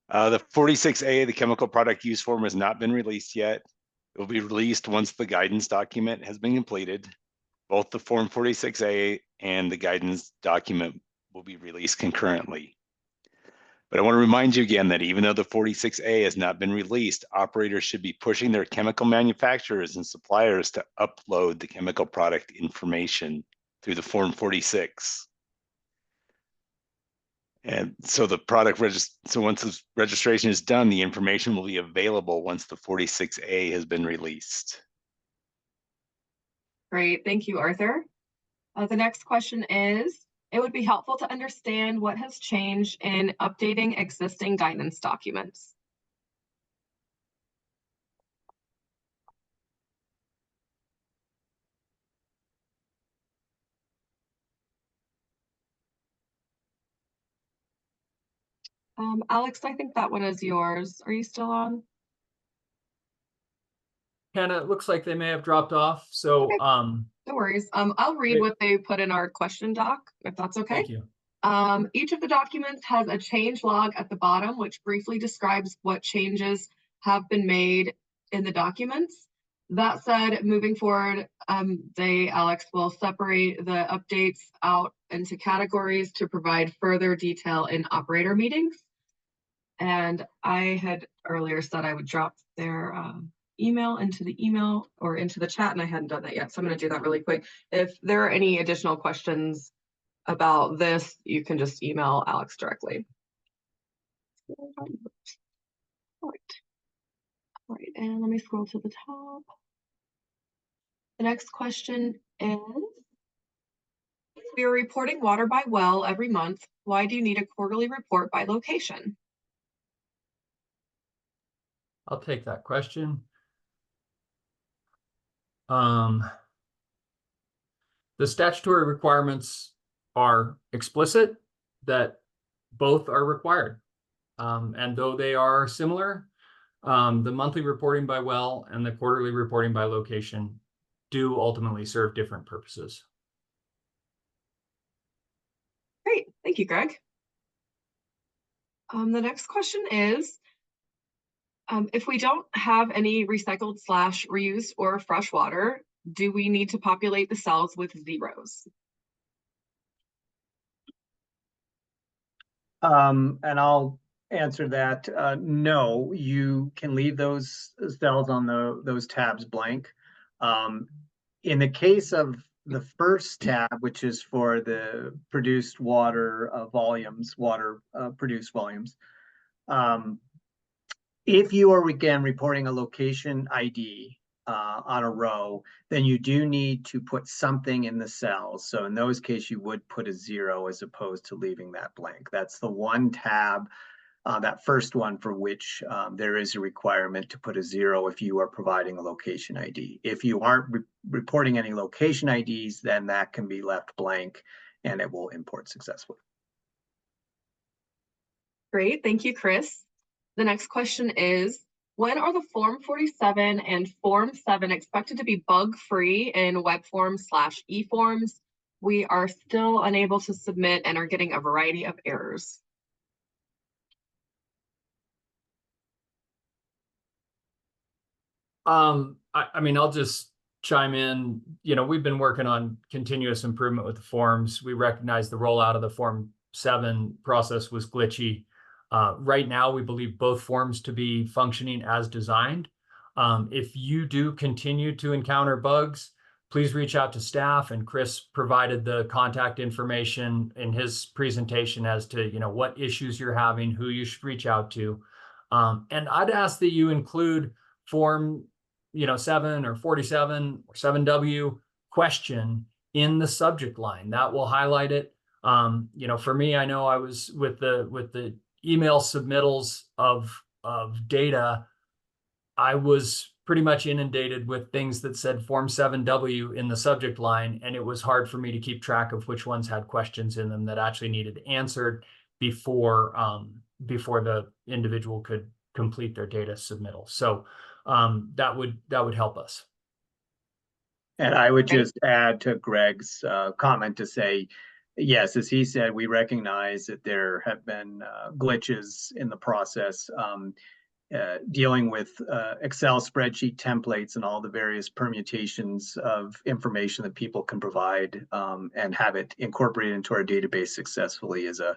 The 46A, the chemical product use form, has not been released yet. It will be released once the guidance document has been completed. Both the Form 46A and the guidance document will be released concurrently. But I want to remind you again that even though the 46A has not been released, operators should be pushing their chemical manufacturers and suppliers to upload the chemical product information through the Form 46. And so the product so once the registration is done, the information will be available once the 46A has been released. Great, thank you, Arthur. The next question is, it would be helpful to understand what has changed in updating existing guidance documents. Alex, I think that one is yours. Are you still on? Hannah, it looks like they may have dropped off. So, Okay. No worries. I'll read what they put in our question doc, if that's okay. Thank you. Each of the documents has a change log at the bottom, which briefly describes what changes have been made in the documents. That said, moving forward, Alex will separate the updates out into categories to provide further detail in operator meetings. And I had earlier said I would drop their email into the email or into the chat, and I hadn't done that yet. So I'm going to do that really quick. If there are any additional questions about this, you can just email Alex directly. All right, and let me scroll to the top. The next question is, if we are reporting water by well every month, why do you need a quarterly report by location? I'll take that question. The statutory requirements are explicit that both are required. And though they are similar, the monthly reporting by well and the quarterly reporting by location do ultimately serve different purposes. Great, thank you, Greg. The next question is, if we don't have any recycled / reused or fresh water, do we need to populate the cells with zeros? And I'll answer that. No, you can leave those cells on those tabs blank. In the case of the first tab, which is for the produced water volumes, produced volumes, if you are again reporting a location ID on a row, then you do need to put something in the cells. So in those cases, you would put a 0 as opposed to leaving that blank. That's the one tab, that first one, for which there is a requirement to put a 0 if you are providing a location ID. If you aren't reporting any location IDs, then that can be left blank and it will import successfully. Great, thank you, Chris. The next question is, when are the Form 47 and Form 7 expected to be bug-free in web forms/eForms? We are still unable to submit and are getting a variety of errors. I mean, I'll just chime in. We've been working on continuous improvement with the forms. We recognize the rollout of the Form 7 process was glitchy. Right now, we believe both forms to be functioning as designed. If you do continue to encounter bugs, please reach out to staff, and Chris provided the contact information in his presentation as to what issues you're having, who you should reach out to. And I'd ask that you include Form 7 or 47 or 7W question in the subject line. That will highlight it. For me, I know I was with the email submittals of data, I was pretty much inundated with things that said Form 7W in the subject line, and it was hard for me to keep track of which ones had questions in them that actually needed answered before the individual could complete their data submittal. So that would help us. And I would just add to Greg's comment to say, yes, as he said, we recognize that there have been glitches in the process. Dealing with Excel spreadsheet templates and all the various permutations of information that people can provide and have it incorporated into our database successfully is a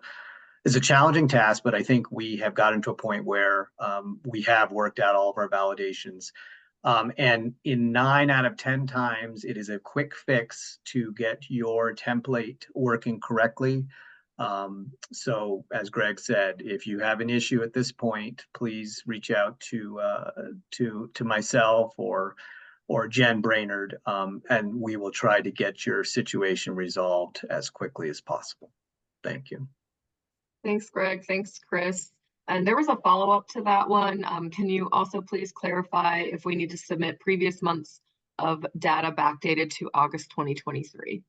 challenging task, but I think we have gotten to a point where we have worked out all of our validations. And in 9 out of 10 times, it is a quick fix to get your template working correctly. So as Greg said, if you have an issue at this point, please reach out to myself or Jen Brainerd, and we will try to get your situation resolved as quickly as possible. Thank you. Thanks, Greg. Thanks, Chris. And there was a follow-up to that one. Can you also please clarify if we need to submit previous months of data backdated to August 2023?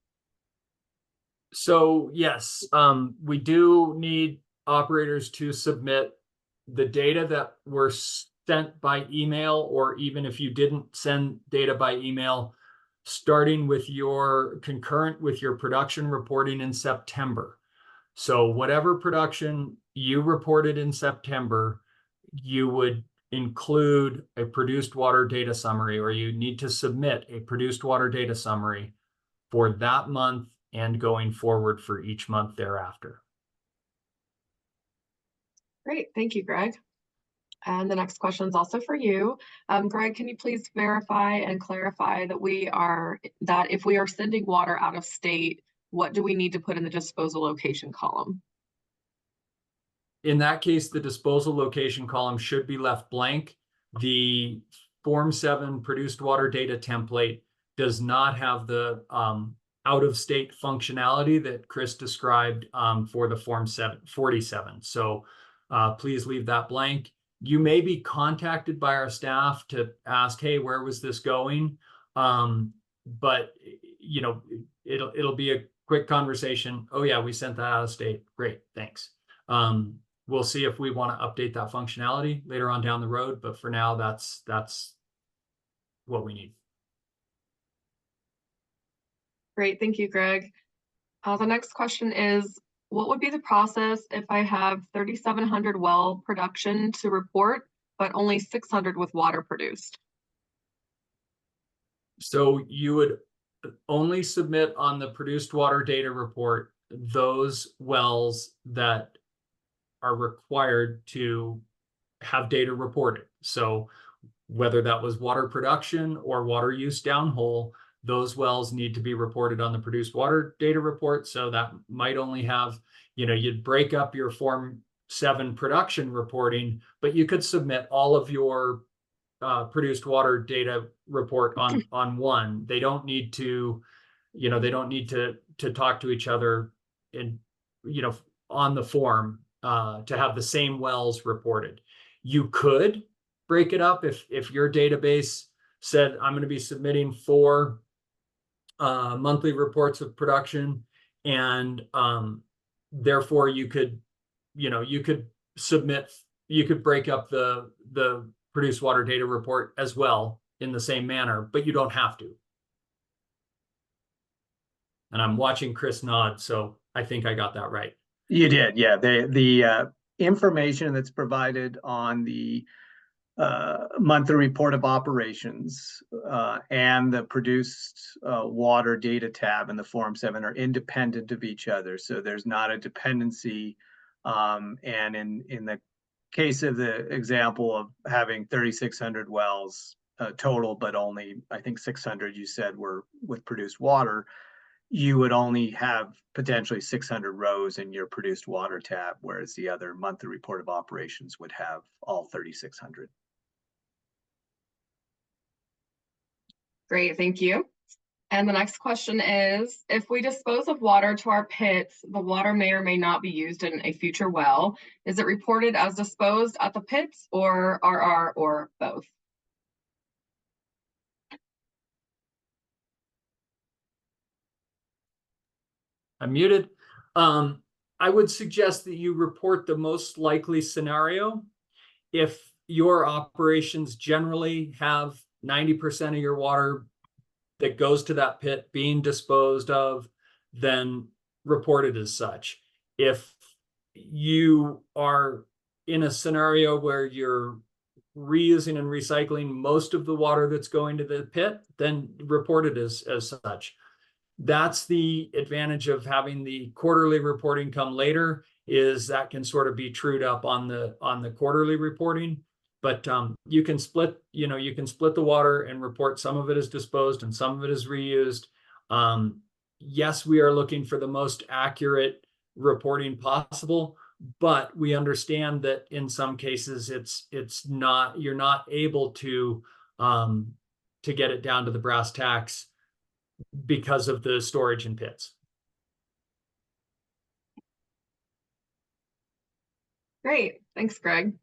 So yes, we do need operators to submit the data that were sent by email, or even if you didn't send data by email, starting with concurrent with your production reporting in September. So whatever production you reported in September, you would include a produced water data summary, or you need to submit a produced water data summary for that month and going forward for each month thereafter. Great, thank you, Greg. And the next question is also for you. Greg, can you please verify and clarify that if we are sending water out of state, what do we need to put in the disposal location column? In that case, the disposal location column should be left blank. The Form 7 produced water data template does not have the out-of-state functionality that Chris described for the Form 47. So please leave that blank. You may be contacted by our staff to ask, hey, where was this going? But it'll be a quick conversation. Oh yeah, we sent that out of state. Great, thanks. We'll see if we want to update that functionality later on down the road, but for now, that's what we need. Great, thank you, Greg. The next question is, what would be the process if I have 3,700 well production to report, but only 600 with water produced? So you would only submit on the produced water data report those wells that are required to have data reported. So whether that was water production or water use downhole, those wells need to be reported on the produced water data report. So that might only have, you'd break up your Form 7 production reporting, but you could submit all of your produced water data report on one. They don't need to, to talk to each other on the form to have the same wells reported. You could break it up if your database said, I'm going to be submitting 4 monthly reports of production, and therefore you could submit break up the produced water data report as well in the same manner, but you don't have to. And I'm watching Chris nod, so I think I got that right. You did, yeah. The information that's provided on the monthly report of operations and the produced water data tab in the Form 7 are independent of each other. So there's not a dependency. And in the case of the example of having 3,600 wells total, but only I think 600 you said were with produced water, you would only have potentially 600 rows in your produced water tab, whereas the other monthly report of operations would have all 3,600. Great, thank you. And the next question is, if we dispose of water to our pits, the water may or may not be used in a future well. Is it reported as disposed at the pits or RR or both? I'm muted. I would suggest that you report the most likely scenario. If your operations generally have 90% of your water that goes to that pit being disposed of, then report it as such. If you are in a scenario where you're reusing and recycling most of the water that's going to the pit, then report it as such. That's the advantage of having the quarterly reporting come later, is that can sort of be trued up on the quarterly reporting. But you can split the water and report some of it is disposed and some of it is reused. Yes, we are looking for the most accurate reporting possible, but we understand that in some cases you're not able to get it down to the brass tacks because of the storage in pits. Great, thanks, Greg.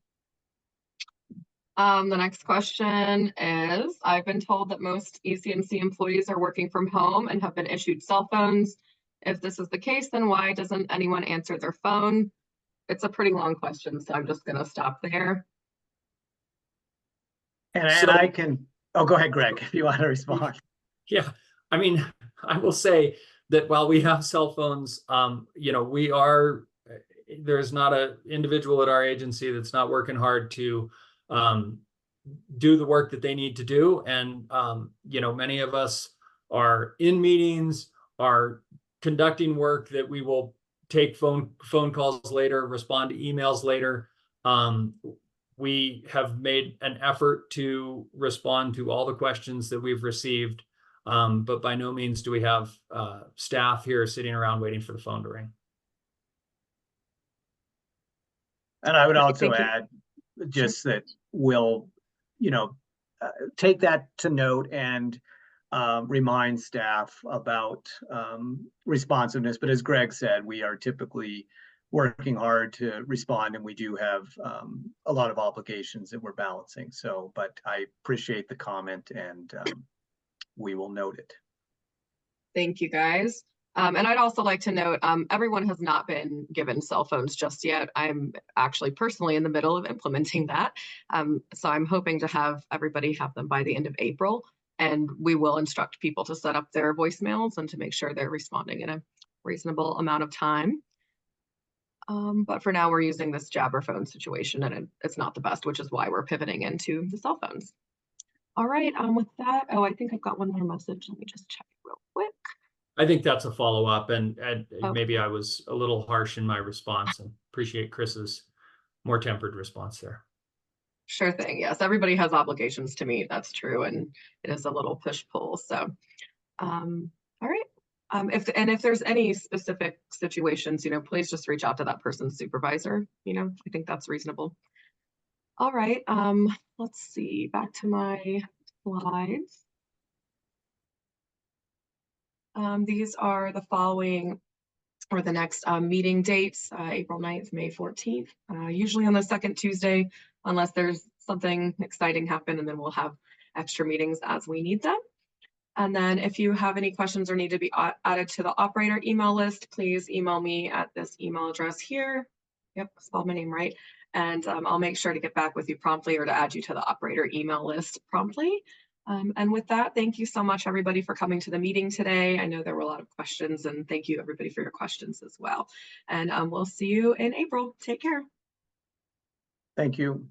The next question is, I've been told that most ECMC employees are working from home and have been issued cell phones. If this is the case, then why doesn't anyone answer their phone? It's a pretty long question, so I'm just going to stop there. And I can, oh, go ahead, Greg, if you want to respond. Yeah, I mean, I will say that while we have cell phones, there's not an individual at our agency that's not working hard to do the work that they need to do. And, many of us are in meetings, are conducting work that we will take phone calls later, respond to emails later. We have made an effort to respond to all the questions that we've received, but by no means do we have staff here sitting around waiting for the phone to ring. And I would also add just that we'll, take that to note and remind staff about responsiveness. But as Greg said, we are typically working hard to respond, and we do have a lot of obligations that we're balancing. So, but I appreciate the comment, and we will note it. Thank you, guys. And I'd also like to note, everyone has not been given cell phones just yet. I'm actually personally in the middle of implementing that. So I'm hoping to have everybody have them by the end of April. And we will instruct people to set up their voicemails and to make sure they're responding in a reasonable amount of time. But for now, we're using this Jabber phone situation, and it's not the best, which is why we're pivoting into the cell phones. All right, with that, I think I've got one more message. Let me just check real quick. I think that's a follow-up, and Okay. maybe I was a little harsh in my response, and appreciate Chris's more tempered response there. Sure thing. Yes, everybody has obligations to meet. That's true, and it is a little push-pull. So, all right. If there's any specific situations, please just reach out to that person's supervisor. I think that's reasonable. All right. Let's see. Back to my slides. These are the following, or the next meeting dates, April 9th, May 14th, usually on the second Tuesday, unless there's something exciting happen, and then we'll have extra meetings as we need them. And then if you have any questions or need to be added to the operator email list, please email me at this email address here. Yep, spelled my name right. And I'll make sure to get back with you promptly or to add you to the operator email list promptly. And with that, thank you so much, everybody, for coming to the meeting today. I know there were a lot of questions, and thank you, everybody, for your questions as well. And we'll see you in April. Take care. Thank you.